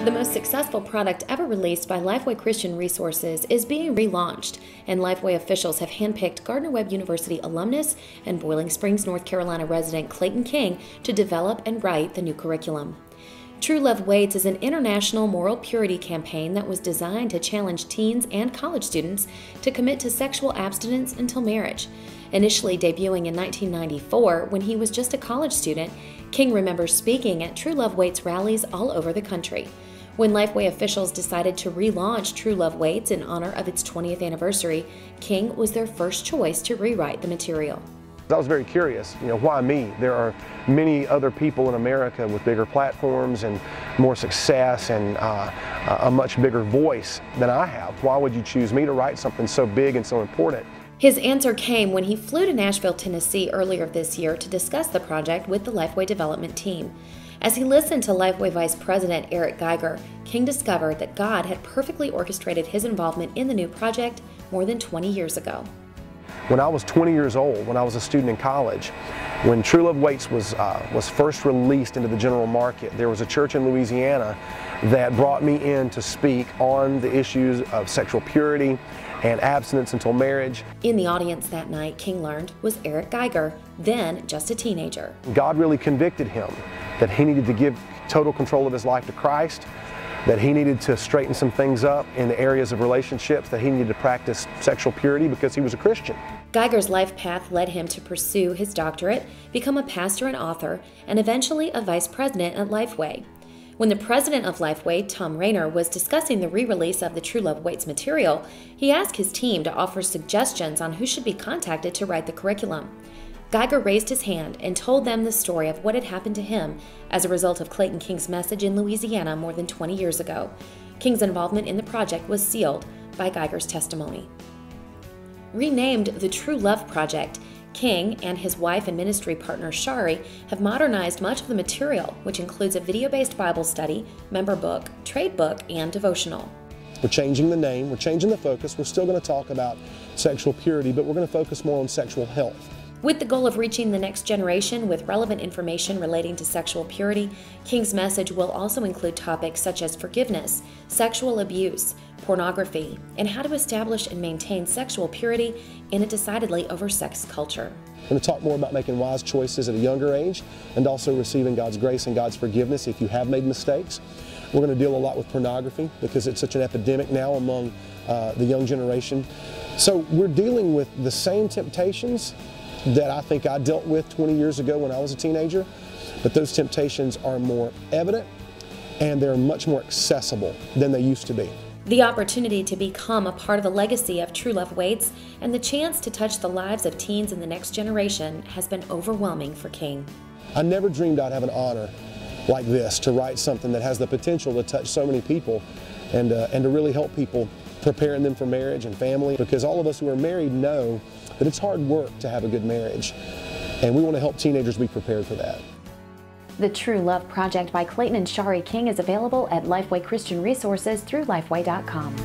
The most successful product ever released by LifeWay Christian Resources is being relaunched, and LifeWay officials have handpicked Gardner-Webb University alumnus and Boiling Springs, North Carolina resident Clayton King to develop and write the new curriculum. True Love Waits is an international moral purity campaign that was designed to challenge teens and college students to commit to sexual abstinence until marriage. Initially debuting in 1994 when he was just a college student, King remembers speaking at True Love Waits rallies all over the country. When LifeWay officials decided to relaunch True Love Waits in honor of its 20th anniversary, King was their first choice to rewrite the material. I was very curious, why me? There are many other people in America with bigger platforms and more success and a much bigger voice than I have. Why would you choose me to write something so big and so important? His answer came when he flew to Nashville, Tennessee earlier this year to discuss the project with the LifeWay development team. As he listened to LifeWay Vice President Eric Geiger, King discovered that God had perfectly orchestrated his involvement in the new project more than 20 years ago. When I was 20 years old, when I was a student in college, when True Love Waits was first released into the general market, there was a church in Louisiana that brought me in to speak on the issues of sexual purity and abstinence until marriage. In the audience that night, King learned, was Eric Geiger, then just a teenager. God really convicted him that he needed to give total control of his life to Christ, that he needed to straighten some things up in the areas of relationships, that he needed to practice sexual purity because he was a Christian. Geiger's life path led him to pursue his doctorate, become a pastor and author, and eventually a vice president at LifeWay. When the president of LifeWay, Tom Rayner, was discussing the re-release of the True Love Waits material, he asked his team to offer suggestions on who should be contacted to write the curriculum. Geiger raised his hand and told them the story of what had happened to him as a result of Clayton King's message in Louisiana more than 20 years ago. King's involvement in the project was sealed by Geiger's testimony. Renamed the True Love Project, King and his wife and ministry partner Shari have modernized much of the material, which includes a video-based Bible study, member book, trade book, and devotional. We're changing the name, we're changing the focus. We're still going to talk about sexual purity, but we're going to focus more on sexual health. With the goal of reaching the next generation with relevant information relating to sexual purity, King's message will also include topics such as forgiveness, sexual abuse, pornography, and how to establish and maintain sexual purity in a decidedly oversexed culture. We're going to talk more about making wise choices at a younger age and also receiving God's grace and God's forgiveness if you have made mistakes. We're going to deal a lot with pornography because it's such an epidemic now among the young generation. So we're dealing with the same temptations that I think I dealt with 20 years ago when I was a teenager, but those temptations are more evident and they're much more accessible than they used to be. The opportunity to become a part of the legacy of True Love Waits and the chance to touch the lives of teens in the next generation has been overwhelming for King. I never dreamed I'd have an honor like this, to write something that has the potential to touch so many people and to really help people preparing them for marriage and family, because all of us who are married know that it's hard work to have a good marriage, and we want to help teenagers be prepared for that. The True Love Project by Clayton and Shari King is available at LifeWay Christian Resources through LifeWay.com.